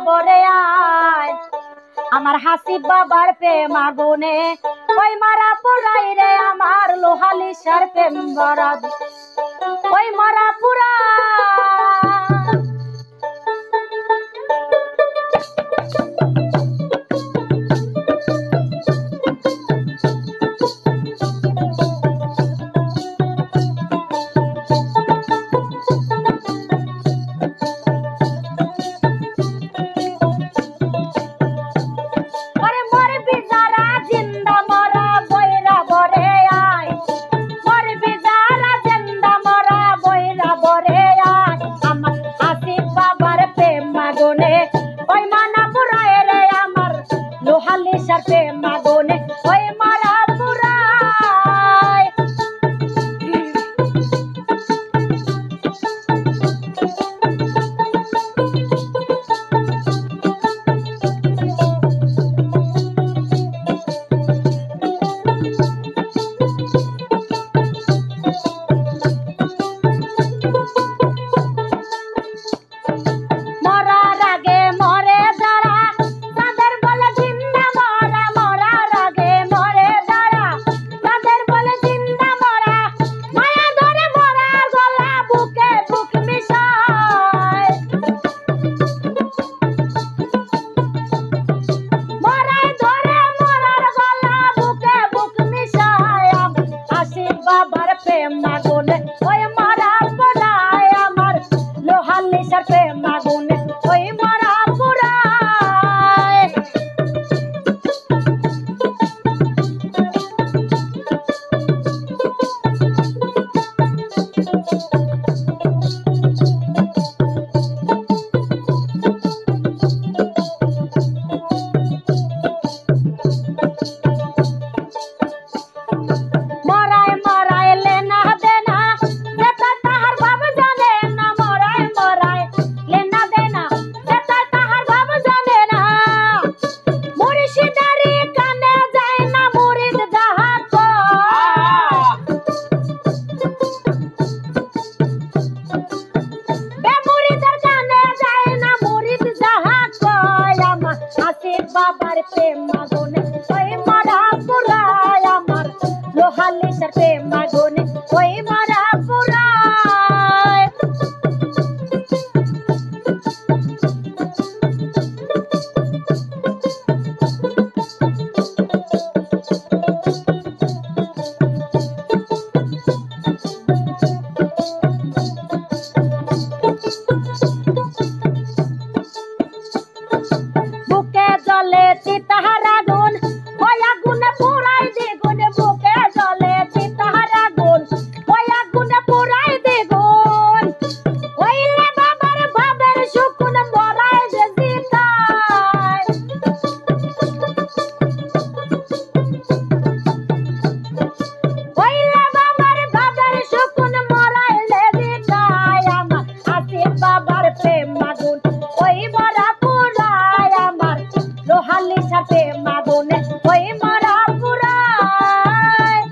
বরে আয় আমার হাসিব বাবার প্রেম আগুনে ওই মারা পুরাই রে আমার লোহালিশার প্রেম বরাদ ওই মারা পুরা লোহালিশার প্রেম আগুনে ওই মারা পুরাই মরার আগে মরে যারা তাদের বলে জিন্দা মরা মরার আগে মরে যারা তাদের বলে জিন্দা মরা মায়া ধরে মরার গলা বুকে বুক মিশায় মরায় ধরে মরার গলা বুকে বুক মিশায় হাসিব বাবার প্রেম আগুনে ওই মারা পুরায় আমার লোহালিশার প্রেম আগুনে ওই মারা পুরায় মরায় মরায় লেনা দেনা যেটা তাহার বাপ জানে না মরায় মরায় লেনা দেনা যেটা তাহার বাপ জানে না মুর্শিদারি কানে যায় না মুরিদ যাহা মুরিদের কানে যায় না মুরিদ যাহা কয় আমার হাসিব বাবার প্রেম আগুনে ওই মারা পুরায় আমার লোহালিশার প্রেম আগুনে ওই মারা পুরায় বুকে জলে চিতাহার আগুন ওই আগুনে পুরাই দ্বিগুণ বুকে জলে চিতাহার আগুন ওই আগুনে পুরাই দ্বিগুণ ওইলে বাবার ভাবের সুকুন মরাই যে জিতায় ওইলে বাবার ভাবের সুকুন মরাইলে জিতায় আমার হাসিব বাবার প্রেম আগুন ওই মারা পুরায় আমার লোহালিশার প্রেম আগুনে ওই মারা পুরায়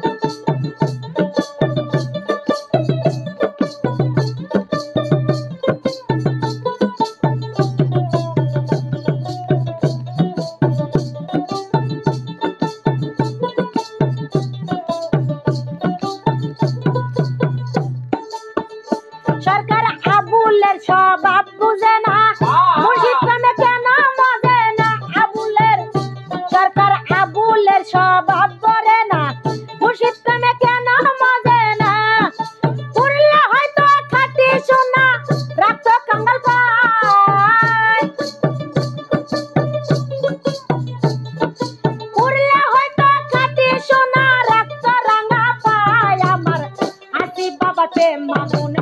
সরকার আবুলের স্বভাব বুঝে না মুর্শিদ প্রেমে কেন মজে না আবুলের সরকার আবুলের স্বভাব করে না মুর্শিদ প্রেমে কেন মজে না পুরলে হয়তো খাটি সোনা রাখতো কাঙ্গাল পায় পুরলে হয়তো খাটি সোনা রাখতো রাঙা পায় আমার হাসিব বাবার প্রেম আগুনে